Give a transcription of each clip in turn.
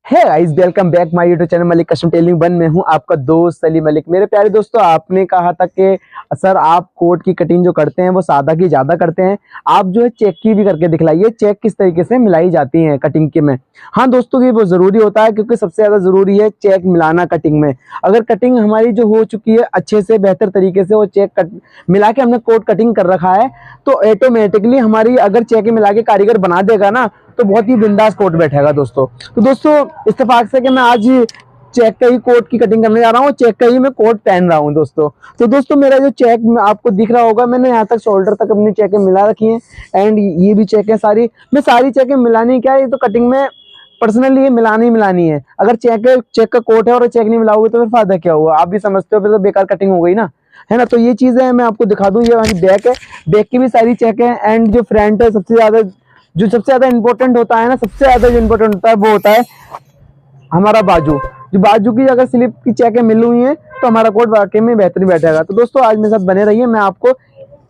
है guys, welcome back my YouTube channel Malik custom telling one में हूं आपका दोस्त सलीम मलिक। मेरे प्यारे दोस्तों, आपने कहा था कि सर आप कोट की कटिंग जो करते हैं वो सादा की ज़्यादा करते हैं, आप जो है चेक की भी करके दिखलाइए, चेक किस तरीके से मिलाई जाती है कटिंग के में। हाँ दोस्तों, ये बहुत ज़रूरी होता है क्योंकि सबसे ज़्यादा ज़रूरी है चेक मिलाना कटिंग में। अगर कटिंग हमारी जो हो चुकी है अच्छे से बेहतर तरीके से वो चेक कट मिला के हमने कोट कटिंग कर रखा है तो ऑटोमेटिकली हमारी अगर चेक मिला के कारीगर बना देगा ना तो बहुत ही बिंदास कोट बैठेगा दोस्तों। तो दोस्तों इत्तेफाक से कि मैं आज चेक का ही कोट की कटिंग करने जा रहा हूँ, चेक का ही मैं कोट पहन रहा हूँ दोस्तों। तो दोस्तों मेरा जो चेक आपको दिख रहा होगा, मैंने यहाँ तक शोल्डर तक अपनी चेकें मिला रखी हैं एंड ये भी चेकें सारी, मैं सारी चेकें मिलानी क्या है, ये तो कटिंग में पर्सनली ये मिलानी ही मिलानी है। अगर चेक का कोट है और चेक नहीं मिलाओगे तो फिर फायदा क्या हुआ, आप भी समझते हो, फिर तो बेकार कटिंग हो गई ना, है ना। तो ये चीजें मैं आपको दिखा दूं, ये हमारी बैक है, बैक की भी सारी चेक है एंड जो फ्रंट है सबसे ज्यादा इंपॉर्टेंट होता है ना, सबसे ज्यादा जो इंपॉर्टेंट होता है वो होता है हमारा बाजू। जो बाजू की अगर स्लिप की चेकें मिल हुई हैं तो हमारा कोट वाकई में बेहतरीन बैठेगा। तो दोस्तों आज मेरे साथ बने रहिए, मैं आपको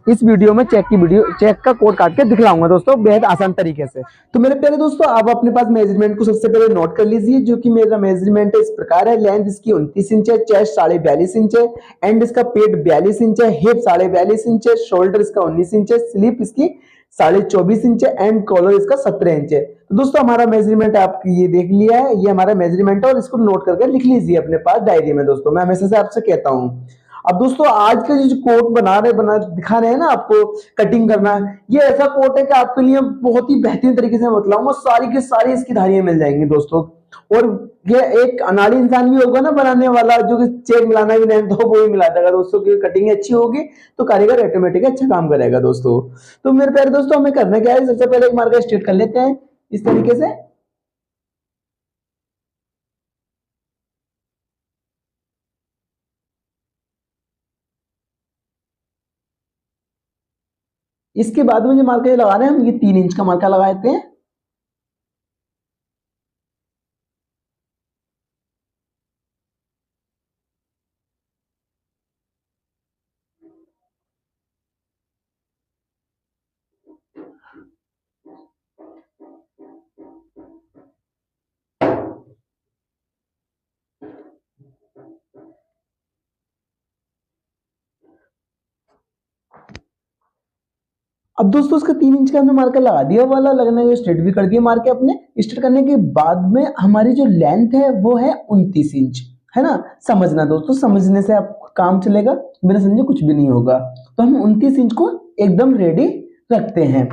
इस वीडियो में चेक का कोड काट के दिखलाऊंगा दोस्तों, बेहद आसान तरीके से। तो मेरे प्यारे दोस्तों, आप अपने पास मेजरमेंट को सबसे पहले नोट कर लीजिए, जो कि मेरा मेजरमेंट है इस प्रकार है। लेंथ इसकी 29 इंच है, चेस्ट 42.5 इंच है, एंड इसका पेट 42 इंच है, हिप 42.5 इंच है, शोल्डर इसका 19 इंच है, स्लीप इसकी 24.5 इंच है एंड कॉलर इसका 17 इंच है। तो दोस्तों हमारा मेजरमेंट आप ये देख लिया है, ये हमारा मेजरमेंट है और इसको नोट करके लिख लीजिए अपने पास डायरी में दोस्तों, मैं हमेशा से आपसे कहता हूँ। अब दोस्तों आज का जो कोट बना दिखा रहे हैं ना आपको कटिंग करना, ये ऐसा कोट है कि आपके लिए बहुत ही बेहतरीन तरीके से बतलाऊंगा, सारी की सारी इसकी धारियां मिल जाएंगी दोस्तों। और ये एक अनाड़ी इंसान भी होगा ना बनाने वाला, जो कि चेक मिलाना भी नहीं तो वो ही मिला देगा दोस्तों, की कटिंग अच्छी होगी तो कारीगर ऑटोमेटिक अच्छा काम करेगा दोस्तों। तो मेरे प्यारे दोस्तों, हमें करना क्या है, सबसे पहले एक मार्का स्ट्रेट कर लेते हैं इस तरीके से। इसके बाद में जो मार्का लगा रहे हैं हम, ये 3 इंच का मार्का लगाते हैं। अब दोस्तों उसका 3 इंच का हमने मार्कर लगा दिया, वाला लगने को स्ट्रेट भी कर दिया मार्के अपने। स्ट्रेट करने के बाद में हमारी जो लेंथ है वो है 29 इंच, है ना। समझना दोस्तों, समझने से आपका काम चलेगा, बिना समझे कुछ भी नहीं होगा। तो हम 29 इंच को एकदम रेडी रखते हैं,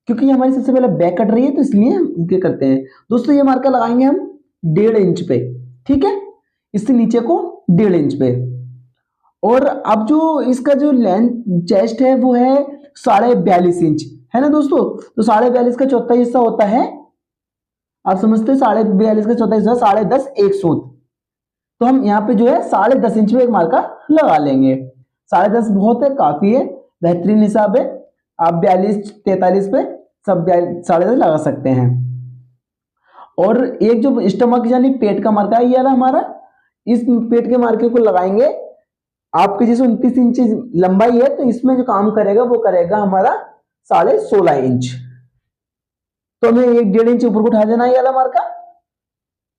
क्योंकि ये हमारी सबसे पहले बैक कट रही है तो इसलिए हम क्या करते हैं दोस्तों, ये मार्कर लगाएंगे हम 1.5 इंच पे, ठीक है, इससे नीचे को 1.5 इंच पे। और अब जो इसका जो लेंथ चेस्ट है वो है 42.5 इंच, है ना दोस्तों। तो 42.5 का चौथा हिस्सा होता है, आप समझते हैं, 42.5 का चौथा हिस्सा 10.5 एक सूत। तो हम यहाँ पे जो है 10.5 इंच में एक मार्का लगा लेंगे। 10.5 बहुत है, काफी है, बेहतरीन हिसाब है। आप 42 43 पे सब 10.5 लगा सकते हैं। और एक जो स्टमक यानी पेट का मार्का है, ये वाला हमारा, इस पेट के मार्के को लगाएंगे। आपके जैसे 29 इंच लंबाई है तो इसमें जो काम करेगा वो करेगा हमारा 16.5 इंच। तो हमें 1.5 इंच ऊपर को उठा देना है ये वाला मार्का,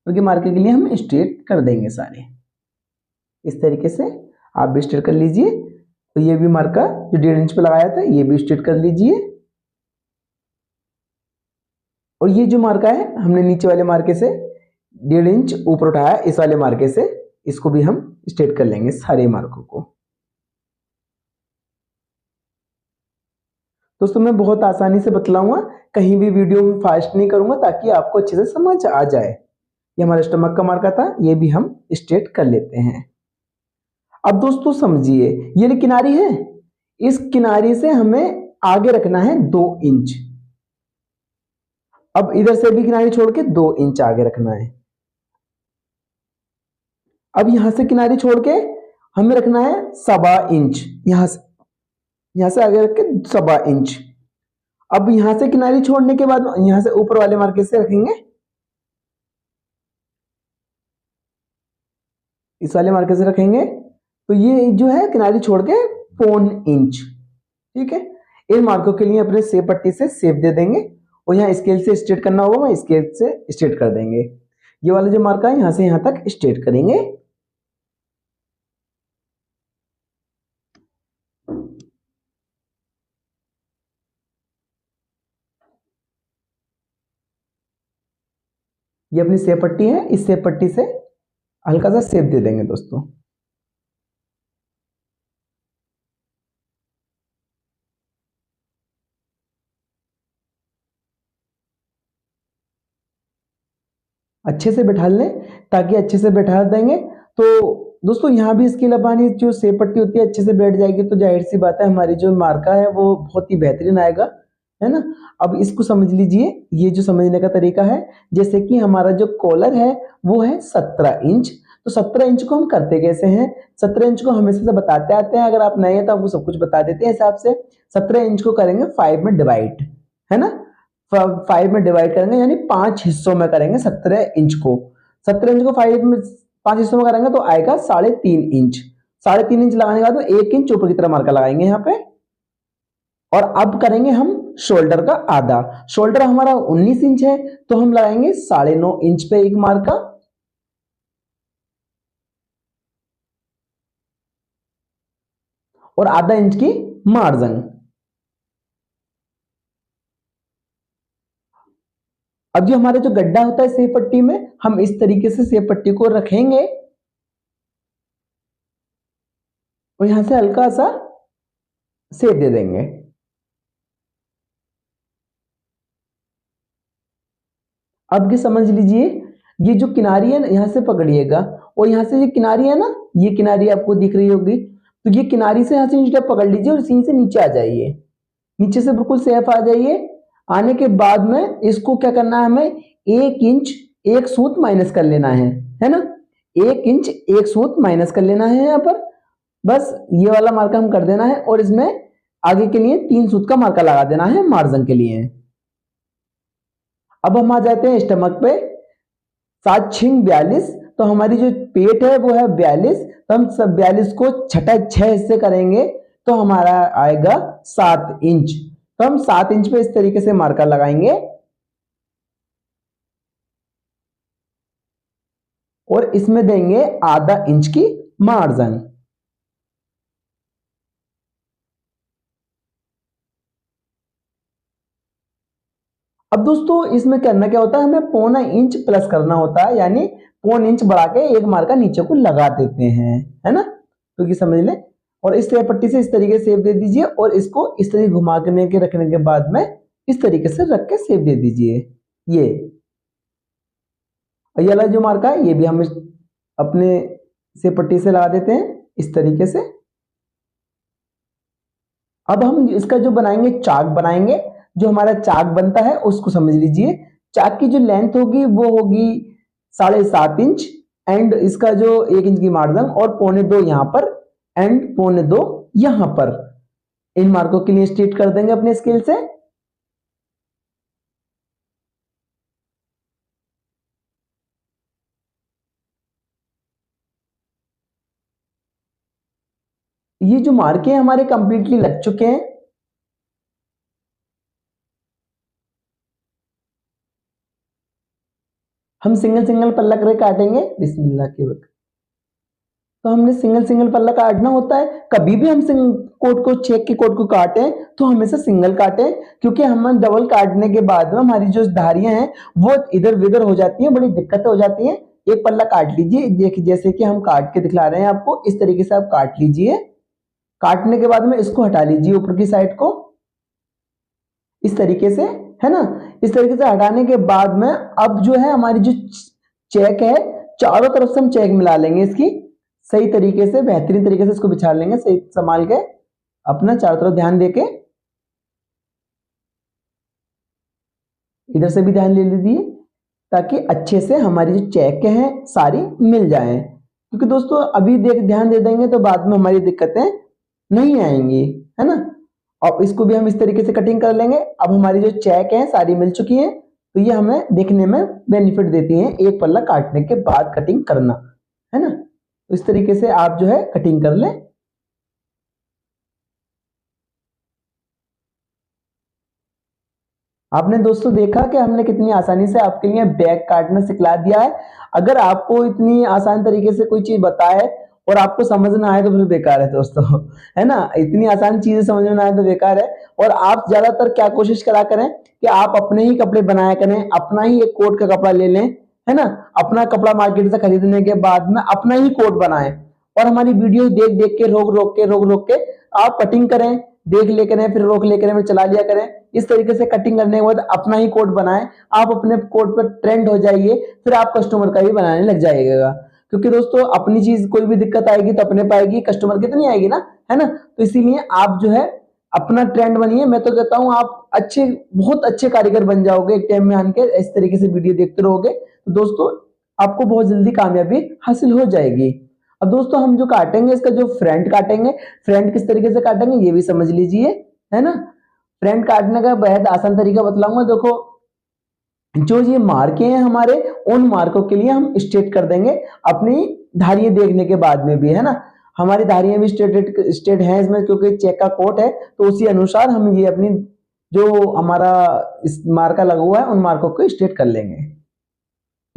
क्योंकि मार्के के लिए हम स्ट्रेट कर देंगे सारे इस तरीके से। आप भी स्ट्रेट कर लीजिए। तो ये भी मार्का जो 1.5 इंच पे लगाया था ये भी स्ट्रेट कर लीजिए। और ये जो मार्का है हमने नीचे वाले मार्के से 1.5 इंच ऊपर उठाया, इस वाले मार्के से इसको भी हम स्ट्रेट कर लेंगे सारे मार्कों को। दोस्तों मैं बहुत आसानी से बतलाऊंगा, कहीं भी वीडियो में फास्ट नहीं करूंगा ताकि आपको अच्छे से समझ आ जाए। ये हमारा स्टमक का मार्का था, ये भी हम स्ट्रेट कर लेते हैं। अब दोस्तों समझिए, ये किनारी है, इस किनारी से हमें आगे रखना है 2 इंच। अब इधर से भी किनारी छोड़ के 2 इंच आगे रखना है। अब यहां से किनारी छोड़ के हमें रखना है 1.25 इंच, यहां से आगे रख के 1.25 इंच। अब यहां से किनारी छोड़ने के बाद यहां से ऊपर वाले मार्के से रखेंगे, इस वाले मार्के से रखेंगे। तो ये जो है किनारी छोड़ के 1.25 इंच, ठीक है। इन मार्कों के लिए अपने सेप पट्टी से सेप दे देंगे और यहाँ स्केल से स्ट्रेट करना होगा, वहां स्केल से स्ट्रेट कर देंगे। ये वाला जो मार्का है यहाँ से यहाँ तक स्ट्रेट करेंगे। ये अपनी सेब पट्टी है, इस सेब पट्टी से हल्का सा सेब दे देंगे दोस्तों। अच्छे से बैठा लें, ताकि अच्छे से बैठा देंगे तो दोस्तों यहाँ भी इसकी लगानी जो सेब पट्टी होती है अच्छे से बैठ जाएगी, तो जाहिर सी बात है हमारी जो मार्का है वो बहुत ही बेहतरीन आएगा, है ना। अब इसको समझ लीजिए, ये जो समझने का तरीका है, जैसे कि हमारा जो कॉलर है वो है 17 इंच, तो 17 इंच को हम करते कैसे हैं, 17 इंच को हमेशा से बताते आते हैं, अगर आप नए हैं तो आपको सब कुछ बता देते हैं हिसाब से। 17 इंच को करेंगे 5 में डिवाइड, है ना, 5 में डिवाइड करेंगे, यानी 5 हिस्सों में करेंगे 17 इंच को। 17 इंच को 5 हिस्सों में करेंगे तो आएगा 3.5 इंच। 3.5 इंच लगाने के बाद 1 इंच ऊपर की तरफ मार्का लगाएंगे यहाँ पे। और अब करेंगे हम शोल्डर का आधा, शोल्डर हमारा 19 इंच है तो हम लगाएंगे 9.5 इंच पे एक मार्का, और आधा इंच की मार्जिन। अब जो हमारा जो गड्ढा होता है सेब पट्टी में, हम इस तरीके से सेब पट्टी को रखेंगे और यहां से हल्का सा सेब दे देंगे। अब ये समझ लीजिए, ये जो किनारी है ना यहां से पकड़िएगा, और यहां से ये किनारी है ना, ये किनारी आपको दिख रही होगी, तो ये किनारी से यहां से नीचे पकड़ लीजिए और इसी से नीचे आ जाइए, नीचे से बिल्कुल सेफ आ जाइए। आने के बाद में इसको क्या करना है, हमें 1 इंच 1 सूत माइनस कर लेना है ना, 1 इंच 1 सूत माइनस कर लेना है यहाँ पर, बस ये वाला मार्का हम कर देना है, और इसमें आगे के लिए 3 सूत का मार्का लगा देना है मार्जिन के लिए। अब हम आ जाते हैं स्टमक पे, 7 छिंग 42, तो हमारी जो पेट है वो है 42, तो हम सब 42 को छठा 6 हिस्से करेंगे तो हमारा आएगा 7 इंच, तो हम 7 इंच पे इस तरीके से मार्कर लगाएंगे और इसमें देंगे आधा इंच की मार्जिन। अब दोस्तों इसमें करना क्या होता है, हमें 0.25 इंच प्लस करना होता है, यानी 0.25 इंच बढ़ा के एक मार्का नीचे को लगा देते हैं, है ना, तो ये समझ लें। और इस पट्टी से इस तरीके से सेव दे दीजिए, और इसको इस तरीके घुमा के रखने के बाद में इस तरीके से रख के सेव दे दीजिए। ये वाला जो मार्का है ये भी हम अपने से पट्टी से लगा देते हैं इस तरीके से। अब हम इसका जो बनाएंगे चाक बनाएंगे, जो हमारा चाक बनता है उसको समझ लीजिए। चाक की जो लेंथ होगी वो होगी 7.5 इंच, एंड इसका जो 1 इंच की मार्जिन, और 1.25 यहाँ पर एंड 1.25 यहाँ पर, इन मार्कों के लिए स्ट्रेट कर देंगे अपने स्केल से। ये जो मार्के हमारे कंप्लीटली लग चुके हैं। हम सिंगल सिंगल पल्ला करके काटेंगे, बिस्मिल्लाह के वक्त। तो हमने सिंगल सिंगल पल्ला काटना होता है, कभी भी हम कोट को चेक के कोट को काटें तो हमेशा सिंगल काटें, क्योंकि हम डबल काटने के बाद में हमारी जो धारियां हैं वो इधर विधर हो जाती हैं, बड़ी दिक्कतें हो जाती हैं। एक पल्ला काट लीजिए, देखिए जैसे कि हम काट के दिखला रहे हैं आपको, इस तरीके से आप काट लीजिए। काटने के बाद में इसको हटा लीजिए ऊपर की साइड को, इस तरीके से, है ना। इस तरीके से हटाने के बाद में अब जो है हमारी जो चेक है, चारों तरफ से हम चेक मिला लेंगे इसकी, सही तरीके से बेहतरीन तरीके से इसको बिछा लेंगे, सही संभाल के अपना चारों तरफ ध्यान देके, इधर से भी ध्यान ले लीजिए, ताकि अच्छे से हमारी जो चेक हैं सारी मिल जाएं। क्योंकि दोस्तों अभी ध्यान दे देंगे तो बाद में हमारी दिक्कतें नहीं आएंगी, है ना। और इसको भी हम इस तरीके से कटिंग कर लेंगे। अब हमारी जो चेक है सारी मिल चुकी है, तो ये हमें देखने में बेनिफिट देती है एक पल्ला काटने के बाद कटिंग करना, है ना। तो इस तरीके से आप जो है कटिंग कर लें। आपने दोस्तों देखा कि हमने कितनी आसानी से आपके लिए बैग काटना सिखला दिया है। अगर आपको इतनी आसान तरीके से कोई चीज बताए और आपको समझ ना आए तो फिर बेकार है दोस्तों। है ना, इतनी आसान चीजें समझ में ना आए तो बेकार है। और आप ज्यादातर क्या कोशिश करा करें कि आप अपने ही कपड़े बनाया करें, अपना ही एक कोट का कपड़ा ले लें, है ना, अपना कपड़ा मार्केट से खरीदने के बाद में अपना ही कोट बनाएं और हमारी वीडियो देख देख के रोक रोक के आप कटिंग करें, देख ले करें, फिर रोक ले करें, फिर चला लिया करें। इस तरीके से कटिंग करने के बाद अपना ही कोट बनाएं, आप अपने कोट पर ट्रेंड हो जाइए, फिर आप कस्टमर का भी बनाने लग जाइएगा। क्योंकि दोस्तों अपनी चीज कोई भी दिक्कत आएगी तो अपने पाएगी, कस्टमर की तो नहीं आएगी ना, है ना। तो इसीलिए आप जो है अपना ट्रेंड बनिए। मैं तो कहता हूँ आप अच्छे, बहुत अच्छे कारीगर बन जाओगे एक टाइम में आके, इस तरीके से वीडियो देखते रहोगे तो दोस्तों आपको बहुत जल्दी कामयाबी हासिल हो जाएगी। अब दोस्तों हम जो काटेंगे, इसका जो फ्रंट काटेंगे, फ्रंट किस तरीके से काटेंगे ये भी समझ लीजिए, है ना। फ्रंट काटने का बेहद आसान तरीका बतलाऊंगा। देखो, जो ये मार्के हैं हमारे, उन मार्कों के लिए हम स्ट्रेट कर देंगे अपनी धारियां देखने के बाद में भी, है ना। हमारी धारियां भी स्ट्रेट स्ट्रेट हैं इसमें, क्योंकि चेक का कोट है, तो उसी अनुसार हम ये अपनी जो हमारा इस मार्का लगा हुआ है उन मार्कों को स्ट्रेट कर लेंगे।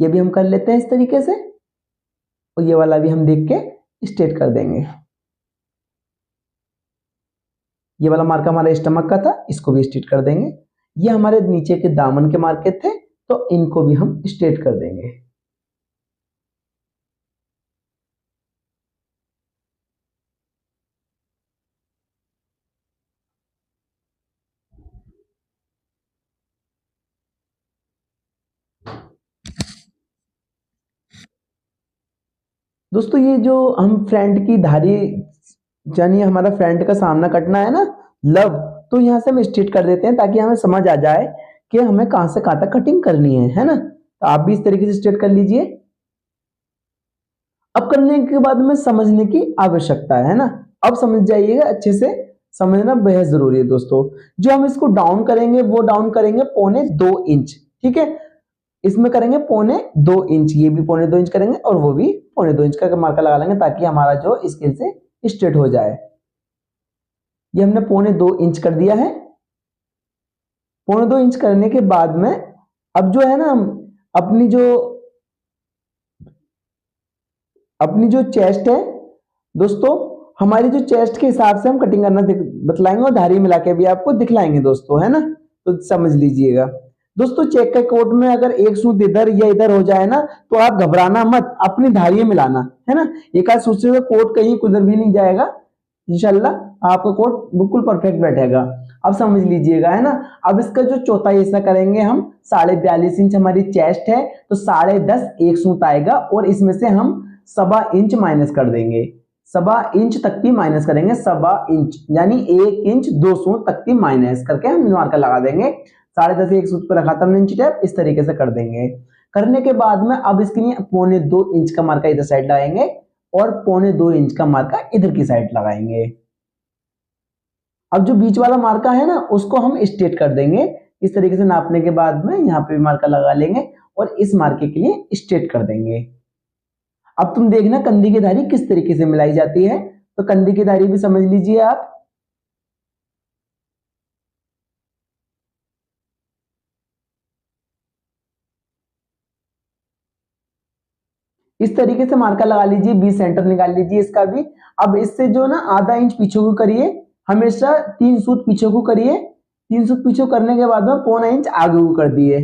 ये भी हम कर लेते हैं इस तरीके से, और ये वाला भी हम देख के स्ट्रेट कर देंगे। ये वाला मार्का हमारा स्टमक का था, इसको भी स्ट्रेट कर देंगे। ये हमारे नीचे के दामन के मार्के थे, तो इनको भी हम स्ट्रेट कर देंगे। दोस्तों ये जो हम फ्रंट की धारी, यानी हमारा फ्रंट का सामना कटना है ना, लब, तो यहाँ से हम स्ट्रेट कर देते हैं ताकि हमें समझ आ जाए कि हमें कहां से कहां तक कटिंग करनी है ना। तो आप भी इस तरीके से स्ट्रेट कर लीजिए। अब करने के बाद में समझने की आवश्यकता है ना, अब समझ जाइएगा, अच्छे से समझना बेहद जरूरी है दोस्तों। जो हम इसको डाउन करेंगे वो डाउन करेंगे 1.25 इंच, ठीक है। इसमें करेंगे 1.25 इंच, ये भी 1.25 इंच करेंगे और वो भी 1.25 इंच का मार्का लगा लेंगे ताकि हमारा जो स्केल से स्ट्रेट हो जाए। ये हमने 1.25 इंच कर दिया है। 1.25 इंच करने के बाद में अब जो है ना, हम अपनी जो अपनी जो चेस्ट है दोस्तों, हमारी जो चेस्ट के हिसाब से हम कटिंग करना बतलाएंगे और धारी मिला के भी आपको दिखलाएंगे दोस्तों, है ना। तो समझ लीजिएगा दोस्तों, चेक के कोट में अगर एक सूत इधर या इधर हो जाए ना तो आप घबराना मत, अपनी धारियां मिलाना, है ना। एक आध सूत से कोट कहीं कुधर भी नहीं जाएगा, इंशाल्लाह आपका कोट बिल्कुल परफेक्ट बैठेगा। अब समझ लीजिएगा, है ना। अब इसका जो चौथा हिस्सा करेंगे हम, 42.5 इंच हमारी चेस्ट है, तो 10.5 एक सूत आएगा और इसमें से हम 1.25 इंच माइनस कर देंगे। 1.25 इंच तक की माइनस करेंगे, 1.25 इंच यानी 1 इंच 2 सूत तक की माइनस करके हम मार्कर लगा देंगे। 10.5 एक सूत पर रखा था हमने इंच टेप, इस तरीके से कर देंगे। करने के बाद में अब इसके लिए 1.25 इंच का मार्का इधर साइड लगाएंगे और 1.25 इंच का मार्का इधर की साइड लगाएंगे। अब जो बीच वाला मार्का है ना उसको हम स्ट्रेट कर देंगे। इस तरीके से नापने के बाद में यहाँ पे भी मार्का लगा लेंगे और इस मार्के के लिए स्ट्रेट कर देंगे। अब तुम देखना कंधी की धारी किस तरीके से मिलाई जाती है, तो कंधी की धारी भी समझ लीजिए आप। इस तरीके से मार्का लगा लीजिए, 20 सेंटर निकाल लीजिए इसका भी। अब इससे जो ना आधा इंच पीछे को करिए, हमेशा 3 सूत पीछे को करिए। 3 सूत पीछे करने के बाद में 1.25 इंच आगे को कर दिए,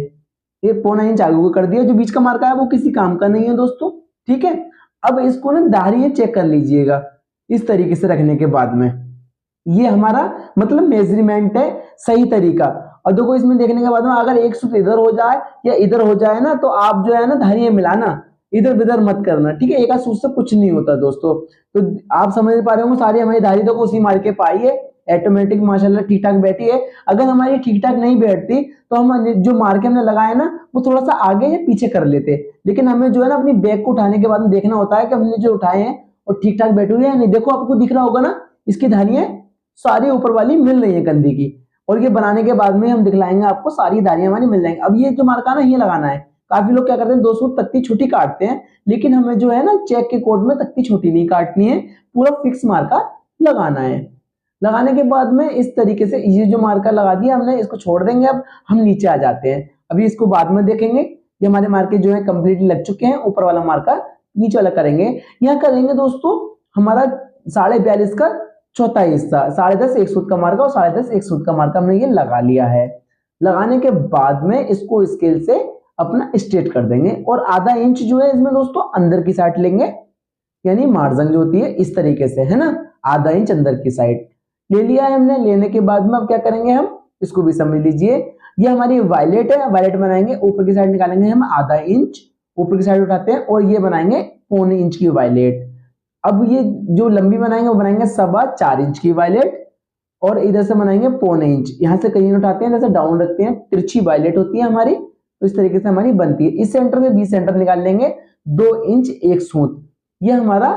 ये 1.25 इंच आगे को कर दिया। जो बीच का मार्का है वो किसी काम का नहीं है दोस्तों, ठीक है। अब इसको ना दाढ़ी चेक कर लीजिएगा इस तरीके से रखने के बाद में, ये हमारा मतलब मेजरमेंट है, सही तरीका। और देखो इसमें देखने के बाद में अगर एक सूत इधर हो जाए या इधर हो जाए ना, तो आप जो है ना धारियां मिलाना, इधर उधर मत करना, ठीक है। एक आध सूत से कुछ नहीं होता दोस्तों। तो आप समझ पा रहे होंगे, सारी हमारी धारी देखो उसी मार्के पे आई है, ऑटोमेटिक माशाल्लाह ठीक ठाक बैठी है। अगर हमारी ठीक ठाक नहीं बैठती तो हम जो मार्के हमने लगाए ना वो थोड़ा सा आगे या पीछे कर लेते, लेकिन हमें जो है ना अपनी बैग को उठाने के बाद में देखना होता है कि हमने जो उठाए हैं वो ठीक ठाक बैठे हुए हैं या नहीं। देखो आपको दिख रहा होगा ना, इसकी धारियां सारी ऊपर वाली मिल रही है कंधी की, और ये बनाने के बाद में हम दिखलाएंगे आपको सारी धारियां हमारी मिल जाएंगी। अब ये जो मार्का ना ये लगाना है, काफी लोग क्या करते हैं 2 सूत तख्ती छोटी काटते हैं, लेकिन हमें जो है ना चेक के कोड में तख्ती छोटी नहीं काटनी है, पूरा फिक्स मार्का लगाना है। लगाने के बाद में इस तरीके से ये जो मार्कर लगा दिया हमने, इसको छोड़ देंगे। अब हम नीचे आ जाते हैं, अभी इसको बाद में देखेंगे। ये हमारे मार्के जो है कंप्लीटली लग चुके हैं, ऊपर वाला मार्का नीचे वाला करेंगे। यहाँ करेंगे दोस्तों हमारा 42.5 का चौथा हिस्सा, 10.5 एक सूत का मार्का और 10.5 एक सूत का मार्का हमने ये लगा लिया है। लगाने के बाद में इसको स्केल से अपना स्ट्रेट कर देंगे और आधा इंच जो है इसमें दोस्तों अंदर की साइड लेंगे, यानी मार्जिन जो होती है इस तरीके से, है ना, आधा इंच अंदर की साइड ले लिया है हमने। लेने के बाद में अब क्या करेंगे, हम इसको भी समझ लीजिए, ये हमारी वायलेट है, वायलेट बनाएंगे, ऊपर की साइड निकालेंगे हम आधा इंच, ऊपर की साइड उठाते हैं और ये बनाएंगे 1.25 इंच की वायलेट। अब ये जो लंबी बनाएंगे वो बनाएंगे 4.25 इंच की वायलेट और इधर से बनाएंगे 1.25 इंच, यहाँ से कहीं उठाते हैं, जैसे डाउन रखते हैं, तिरछी वायलेट होती है हमारी, तो इस तरीके से हमारी बनती है। इस सेंटर में बी सेंटर निकाल लेंगे, 2 इंच 1 सूत, ये हमारा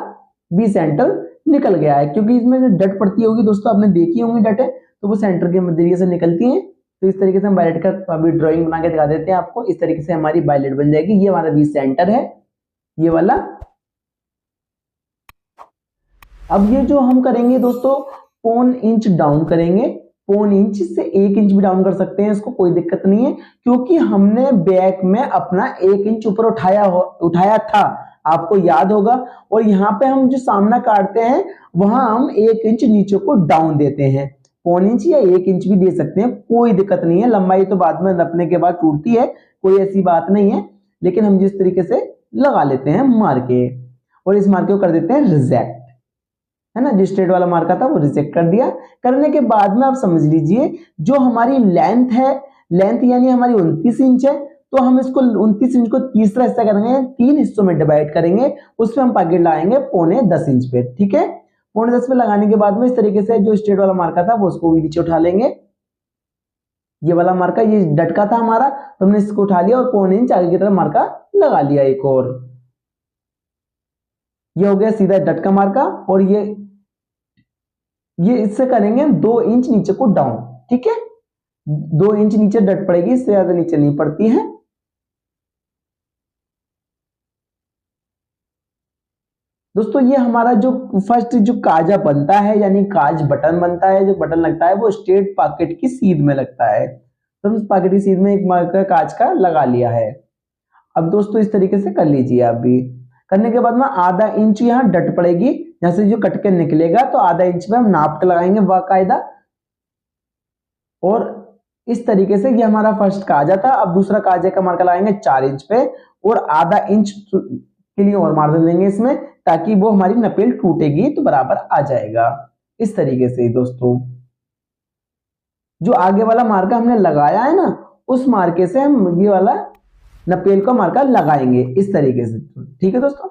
बी सेंटर निकल गया है। क्योंकि इसमें जो डट पड़ती होगी दोस्तों, आपने देखी होंगी डटें, तो वो सेंटर के जरिए से निकलती हैं। तो इस तरीके से हम वायलेट का अभी ड्राइंग बना के दिखा देते हैं आपको। इस तरीके से हमारी वायलेट बन जाएगी। ये हमारा बी सेंटर है, ये वाला। अब ये जो हम करेंगे दोस्तों 1.25 इंच डाउन करेंगे, 1.25 इंच से 1 इंच भी डाउन कर सकते हैं, इसको कोई दिक्कत नहीं है, क्योंकि हमने बैक में अपना 1 इंच ऊपर उठाया था, आपको याद होगा। और यहाँ पे हम जो सामना काटते हैं वहां हम 1 इंच नीचे को डाउन देते हैं, 1.25 इंच या 1 इंच भी दे सकते हैं, कोई दिक्कत नहीं है। लंबाई तो बाद में नपने के बाद टूटती है, कोई ऐसी बात नहीं है, लेकिन हम जिस तरीके से लगा लेते हैं मार्के, और इस मार्के को कर देते हैं रिजेक्ट, है ना। जो स्ट्रेट वाला मार्का था वो रिजेक्ट कर दिया। करने के बाद में आप समझ लीजिए जो हमारी लेंथ है, लेंथ यानी हमारी 29 इंच है, तो हम इसको 29 इंच को तीसरा हिस्सा करेंगे, 3 हिस्सों में डिवाइड करेंगे, उसमें हम पॉकेट लगाएंगे 9.25 इंच पे, ठीक है। 9.25 पे लगाने के बाद में इस तरीके से जो स्ट्रेट वाला मार्का था वो उसको भी नीचे उठा लेंगे। ये वाला मार्का ये डटका था हमारा, तो हमने इसको उठा लिया और 9.25 इंच आगे की तरफ मार्का लगा लिया एक और। ये हो गया सीधा डटका मार्का। और ये इससे करेंगे 2 इंच नीचे को डाउन, ठीक है। 2 इंच नीचे डट पड़ेगी, इससे ज्यादा नीचे नहीं पड़ती है। दोस्तों ये हमारा जो फर्स्ट जो काजा बनता है, यानी काज बटन बनता है, जो बटन लगता है वो स्ट्रेट पॉकेट की सीध में लगता है, तो हम पॉकेट की सीध में एक मार्कर काज का लगा लिया है। अब दोस्तों इस तरीके से कर लीजिए आप भी। करने के बाद में आधा इंच यहाँ डट पड़ेगी, यहाँ से जो कट के निकलेगा, तो आधा इंच में हम नाप के लगाएंगे बाकायदा। और इस तरीके से ये हमारा फर्स्ट काजा था। अब दूसरा काजे का मार्का लगाएंगे 4 इंच पे और आधा इंच के लिए और मार्जिन देंगे इसमें, ताकि वो हमारी नपेल टूटेगी तो बराबर आ जाएगा। इस तरीके से दोस्तों जो आगे वाला मार्का हमने लगाया है ना, उस मार्के से हम ये वाला नपेल का मार्का लगाएंगे इस तरीके से, ठीक है दोस्तों।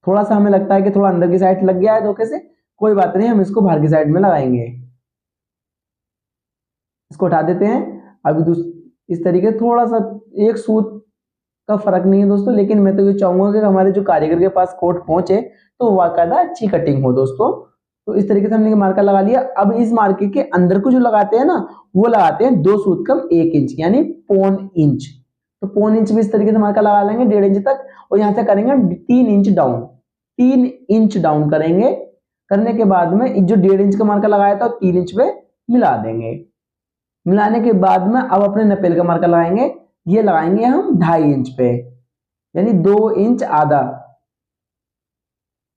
थोड़ा सा हमें लगता है कि थोड़ा अंदर की साइड लग गया है धोखे से, कोई बात नहीं, हम इसको बाहर की साइड में लगाएंगे। इसको उठा देते हैं। अभी इस तरीके थोड़ा सा एक सूत का फर्क नहीं है दोस्तों, लेकिन मैं तो ये चाहूंगा कि हमारे जो कारीगर के पास कोट पहुंचे तो वाकायदा अच्छी कटिंग हो दोस्तों। तो इस तरीके से हमने मार्का लगा लिया। अब इस मार्के के अंदर को जो लगाते हैं ना, वो लगाते हैं 2 सूत कम 1 इंच, यानी 1.25 इंच। तो 1.25 इंच भी इस तरीके से मार्का लगा लेंगे 1.5 इंच तक, और यहाँ से करेंगे 3 इंच डाउन, 3 इंच डाउन करेंगे। करने के बाद में जो 1.5 इंच का मार्का लगाया था 3 इंच पे मिला देंगे। मिलाने के बाद में अब अपने नपेल का मार्का लगाएंगे, ये लगाएंगे हम 2.5 इंच पे, यानी 2 इंच आधा,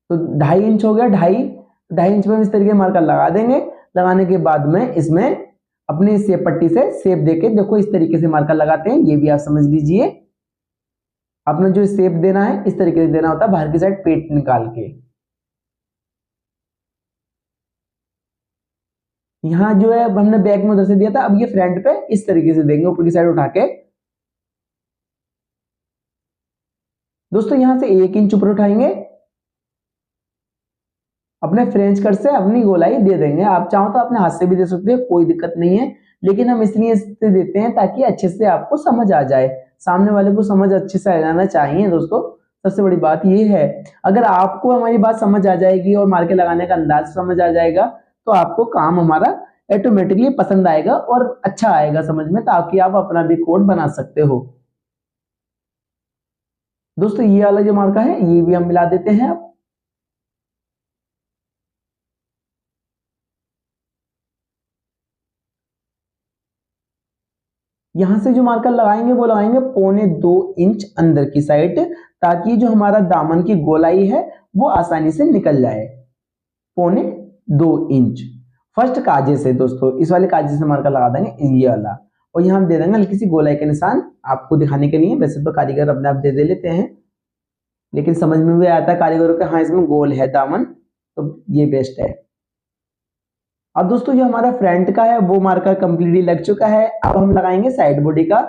तो 2.5 इंच हो गया, 2.5 इंच पे हम इस तरीके मार्का लगा देंगे। लगाने के बाद में इसमें अपनी सेप पट्टी से सेप देके, देखो इस तरीके से मार्का लगाते हैं, ये भी आप समझ लीजिए। अपना जो सेप देना है इस तरीके से देना होता है, बाहर की साइड पेट निकाल के। यहाँ जो है हमने बैक में उधर से दिया था, अब ये फ्रंट पे इस तरीके से देंगे, ऊपर की साइड उठा के। दोस्तों यहां से 1 इंच ऊपर उठाएंगे, अपने फ्रेंच कट से अपनी गोलाई दे देंगे। आप चाहो तो अपने हाथ से भी दे सकते हैं, कोई दिक्कत नहीं है, लेकिन हम इसलिए इससे देते हैं ताकि अच्छे से आपको समझ आ जाए, सामने वाले को समझ अच्छे से आ जाना चाहिए दोस्तों। सबसे बड़ी बात ये है, अगर आपको हमारी बात समझ आ जाएगी और मार्के लगाने का अंदाज समझ आ जाएगा, तो आपको काम हमारा ऑटोमेटिकली पसंद आएगा और अच्छा आएगा समझ में, ताकि आप अपना भी कोड बना सकते हो। दोस्तों ये वाला जो मार्का है ये भी हम मिला देते हैं। यहाँ से जो मार्कर लगाएंगे वो लगाएंगे 1.25 इंच अंदर की साइड, ताकि जो हमारा दामन की गोलाई है वो आसानी से निकल जाए। 1.25 इंच फर्स्ट काजे से दोस्तों, इस वाले काजे से मार्कर लगा देंगे ये वाला, और यहाँ हम दे देंगे हल्की सी गोलाई के निशान आपको दिखाने के लिए। वैसे तो कारीगर अपने आप दे लेते हैं, लेकिन समझ में भी आता है कारीगरों के, हाँ इसमें गोल है दामन, तो ये बेस्ट है। अब दोस्तों जो हमारा फ्रंट का है वो मार्कर कंप्लीटली लग चुका है। अब हम लगाएंगे साइड बॉडी का।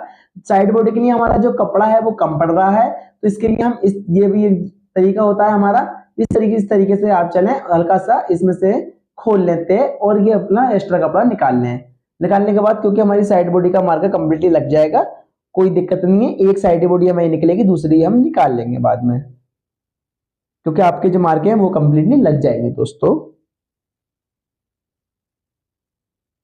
साइड बॉडी के लिए हमारा जो कपड़ा है वो कम पड़ रहा है, तो इसके लिए हम ये भी एक तरीका होता है हमारा, इस तरीके से आप चलें, हल्का सा इसमें से खोल लेते हैं और ये अपना एक्स्ट्रा कपड़ा निकाल लें। निकालने के बाद क्योंकि हमारी साइड बॉडी का मार्कर कंप्लीटली लग जाएगा, कोई दिक्कत नहीं है। एक साइड बॉडी हमारी निकलेगी, दूसरी हम निकाल लेंगे बाद में, क्योंकि आपके जो मार्के हैं वो कंप्लीटली लग जाएंगे। दोस्तों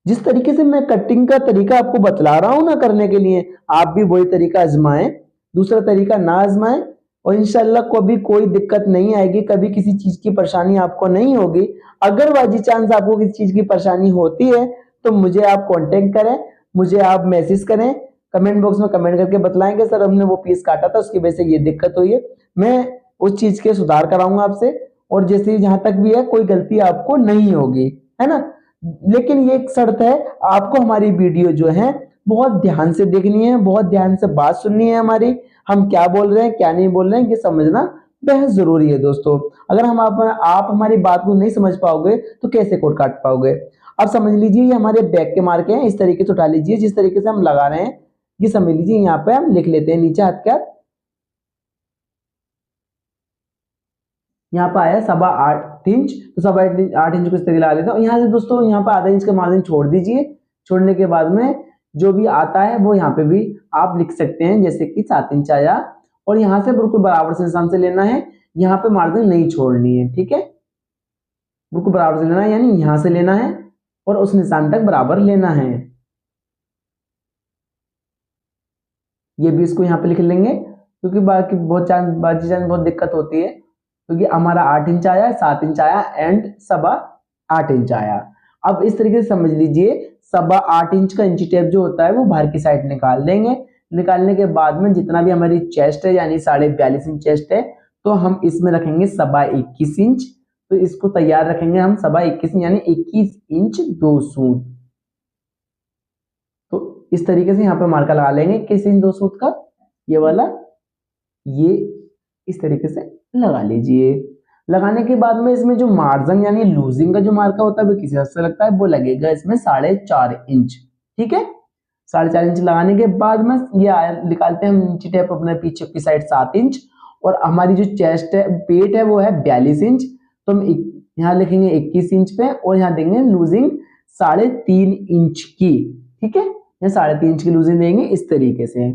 जिस तरीके से मैं कटिंग का तरीका आपको बतला रहा हूं ना करने के लिए, आप भी वही तरीका आजमाएं, दूसरा तरीका ना आजमाएं, और इंशाल्लाह कभी कोई दिक्कत नहीं आएगी, कभी किसी चीज की परेशानी आपको नहीं होगी। अगर बाई चांस आपको किसी चीज की परेशानी होती है तो मुझे आप कांटेक्ट करें, मुझे आप मैसेज करें, कमेंट बॉक्स में कमेंट करके बतलाएं कि सर हमने वो पीस काटा था, उसकी वजह से ये दिक्कत हुई है, मैं उस चीज के सुधार कराऊंगा आपसे, और जैसे जहां तक भी है कोई गलती आपको नहीं होगी, है ना। लेकिन ये एक शर्त है, आपको हमारी वीडियो जो है बहुत ध्यान से देखनी है, बहुत ध्यान से बात सुननी है हमारी, हम क्या बोल रहे हैं क्या नहीं बोल रहे हैं ये समझना बेहद जरूरी है। दोस्तों अगर आप हमारी बात को नहीं समझ पाओगे तो कैसे कोड काट पाओगे। अब समझ लीजिए ये हमारे बैक के मार्के हैं, इस तरीके से उठा लीजिए, जिस तरीके से हम लगा रहे हैं ये समझ लीजिए। यहाँ पे हम लिख लेते हैं नीचे हाथ के हाथ, यहाँ पे आया 8.25 इंच, तो 8.25 को इस तरीके लगा लेते हैं। और यहाँ से दोस्तों यहाँ पे आधा इंच का मार्जिन छोड़ दीजिए, छोड़ने के बाद में जो भी आता है वो यहाँ पे भी आप लिख सकते हैं, जैसे कि 7 इंच आया, और यहाँ से बिल्कुल बराबर से निशान से लेना है, यहाँ पे मार्जिन नहीं छोड़नी है, ठीक है, बिल्कुल बराबर से लेना है, यानी यहाँ से लेना है और उस निशान तक बराबर लेना है। ये भी इसको यहाँ पे लिख लेंगे, क्योंकि बाकी बहुत दिक्कत होती है, क्योंकि हमारा 8 इंच आया, 7 इंच आया एंड 8.25 इंच आया। अब इस तरीके से समझ लीजिए 8.25 इंच का इंची टेप जो होता है वो बाहर की साइड निकाल देंगे। निकालने के बाद में जितना भी हमारी चेस्ट है यानी 42.5 इंच चेस्ट है, तो हम इसमें रखेंगे 21.25 इंच, तो इसको तैयार रखेंगे हम 21.25 यानी 21 इंच 2 सूत। तो इस तरीके से यहाँ पे मार्का लगा लेंगे 21 इंच 2 सूत का, ये वाला, ये इस तरीके से लगा लीजिए। लगाने के बाद में इसमें जो मार्जिन यानी लूजिंग का जो मार्का होता है वो किस हिसाब से लगता है, वो लगेगा इसमें 4.5 इंच, ठीक है। 4.5 इंच लगाने के बाद में ये निकालते हैं हम नीचे टेप अपने पीछे की साइड 7 इंच, और हमारी जो चेस्ट है पेट है वो है 42 इंच, तो हम यहाँ लिखेंगे 21 इंच पे, और यहाँ देंगे लूजिंग 3.5 इंच की, ठीक है, यहाँ 3.5 इंच की लूजिंग देंगे इस तरीके से।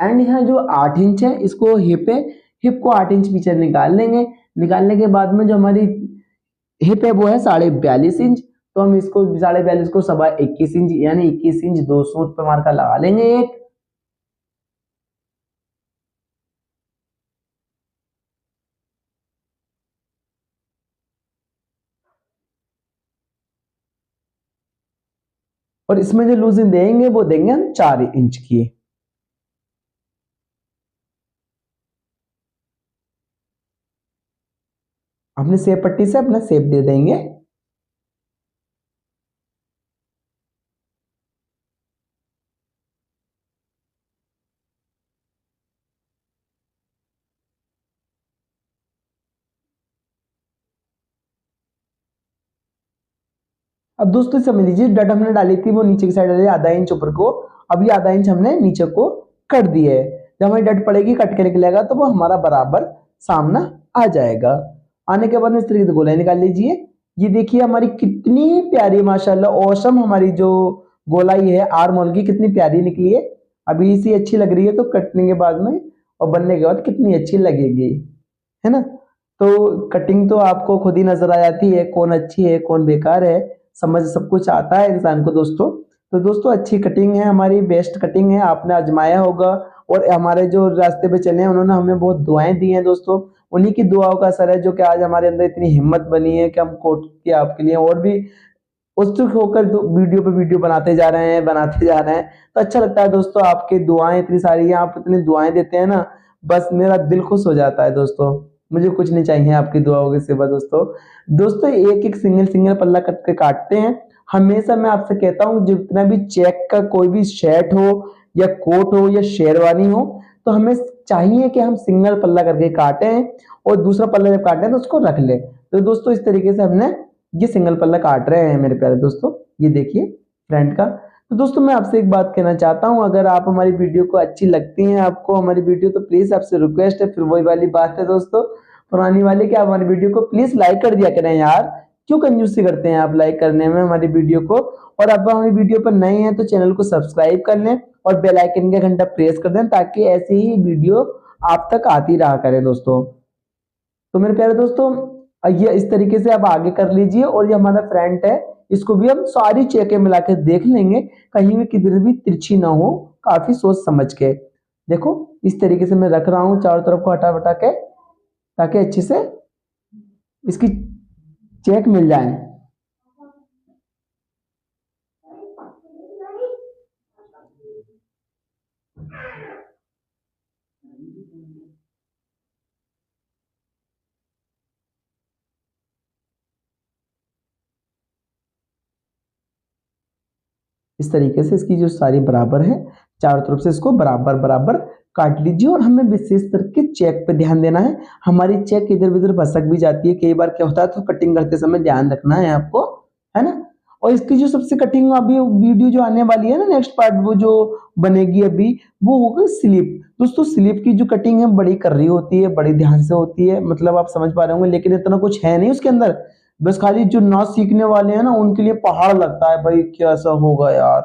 एंड यहाँ जो 8 इंच है इसको हिप को 8 इंच पीछे निकाल लेंगे। निकालने के बाद में जो हमारी हिप है वो है 42.5 इंच, तो हम इसको 42.5 को 21 इंच यानी 21 इंच 2 सूत पे मार्का लगा लेंगे एक। और इसमें जो लूजिंग देंगे वो देंगे हम 4 इंच की। अपने सेप पट्टी से अपना सेप दे देंगे। अब दोस्तों समझ लीजिए डट हमने डाली थी वो नीचे की साइड डाली आधा इंच ऊपर को, अब ये आधा इंच हमने नीचे को कट दी है। जब हमारी डट पड़ेगी कट के निकलेगा तो वो हमारा बराबर सामना आ जाएगा। आने के बाद में इस तरीके से गोलाई निकाल लीजिए। ये देखिए हमारी कितनी प्यारी माशाल्लाह औसम हमारी जो गोलाई है आर्म होल की कितनी प्यारी निकली है। अभी इसी अच्छी लग रही है, तो कटने के बाद में और बनने के बाद कितनी अच्छी लगेगी, है ना। तो कटिंग तो आपको खुद ही नजर आ जाती है कौन अच्छी है कौन बेकार है, समझ सब कुछ आता है इंसान को दोस्तों। तो दोस्तों अच्छी कटिंग है हमारी, बेस्ट कटिंग है, आपने आजमाया होगा, और हमारे जो रास्ते पे चले हैं उन्होंने हमें बहुत दुआएं दी हैं दोस्तों, उन्हीं की दुआओं का असर है जो कि आज हमारे अंदर इतनी हिम्मत बनी है कि हम कोट के आपके लिए और भी उत्सुक होकर वीडियो पे वीडियो बनाते जा रहे हैं। तो अच्छा लगता है दोस्तों, आपकी दुआएं इतनी सारी हैं, आप इतनी दुआएं देते हैं ना, बस मेरा दिल खुश हो जाता है दोस्तों। मुझे कुछ नहीं चाहिए आपकी दुआओं के सिवा दोस्तों। दोस्तों एक एक सिंगल सिंगल पल्ला कट के काटते हैं। हमेशा मैं आपसे कहता हूँ, जितना भी चेक का कोई भी शर्ट हो या कोट हो या शेरवानी हो, तो हमें चाहिए कि हम सिंगल पल्ला करके काटें, और दूसरा पल्ला जब काटें तो उसको रख लें। तो दोस्तों इस तरीके से हमने ये सिंगल पल्ला काट रहे हैं मेरे प्यारे दोस्तों। ये देखिए फ्रंट का। तो दोस्तों मैं आपसे एक बात कहना चाहता हूँ, अगर आप हमारी वीडियो को अच्छी लगती है, आपको हमारी वीडियो, तो प्लीज आपसे रिक्वेस्ट है, फिर वही वाली बात है दोस्तों, पुरानी वाली, कि आप हमारी वीडियो को प्लीज लाइक कर दिया करें यार। क्यों कंजूसी करते हैं आप लाइक करने में हमारी वीडियो को। और अब हमारी वीडियो पर नए हैं तो चैनल को सब्सक्राइब कर लें और बेल आइकन का घंटा प्रेस कर दें, ताकि ऐसे ही वीडियो आप तक आती रहा करें दोस्तों। तो मेरे प्यारे दोस्तों, ये इस तरीके से आप आगे कर लीजिए। और ये हमारा फ्रंट है, इसको भी हम सारी चेकें मिला के देख लेंगे, कहीं भी किधर भी तिरछी ना हो, काफी सोच समझ के। देखो इस तरीके से मैं रख रहा हूँ चारों तरफ को हटा हटा के, ताकि अच्छे से इसकी चेक मिल जाए। इस तरीके से इसकी जो सारी बराबर है, चारों तरफ से इसको बराबर बराबर काट लीजिए। और हमें विशेष करके चेक पे ध्यान देना है, हमारी चेक इधर उधर भसक भी जाती है कई बार, क्या होता है, तो कटिंग करते समय ध्यान रखना है आपको, है ना। और इसकी जो सबसे कटिंग अभी वीडियो जो आने वाली है ना, नेक्स्ट पार्ट वो जो बनेगी अभी, वो होगी स्लीप। दोस्तों स्लीप की जो कटिंग है बड़ी कर रही होती है, बड़ी ध्यान से होती है, मतलब आप समझ पा रहे होंगे, लेकिन इतना कुछ है नहीं उसके अंदर। बस खाली जो ना सीखने वाले हैं ना, उनके लिए पहाड़ लगता है भाई, कैसा होगा यार,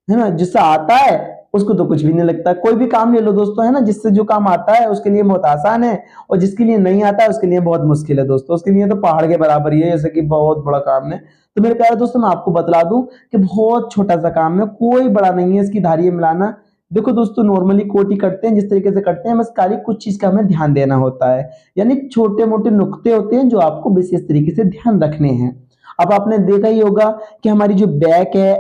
है ना। जिससे आता है उसको तो कुछ भी नहीं लगता। कोई भी काम ले लो दोस्तों, है ना, जिससे जो काम आता है उसके लिए बहुत आसान है, और जिसके लिए नहीं आता है उसके लिए बहुत मुश्किल है दोस्तों। उसके लिए तो पहाड़ के बराबर ही है, जैसे कि बहुत बड़ा काम है। तो मेरे प्यारे दोस्तों मैं आपको बतला दूं कि बहुत छोटा सा काम है, कोई बड़ा नहीं है इसकी धारियां मिलाना। देखो दोस्तों नॉर्मली कोटी करते हैं जिस तरीके से करते हैं, बस खाली कुछ चीज का हमें ध्यान देना होता है, यानी छोटे मोटे नुक्ते होते हैं जो आपको विशेष तरीके से ध्यान रखने हैं। अब आपने देखा ही होगा कि हमारी जो बैक है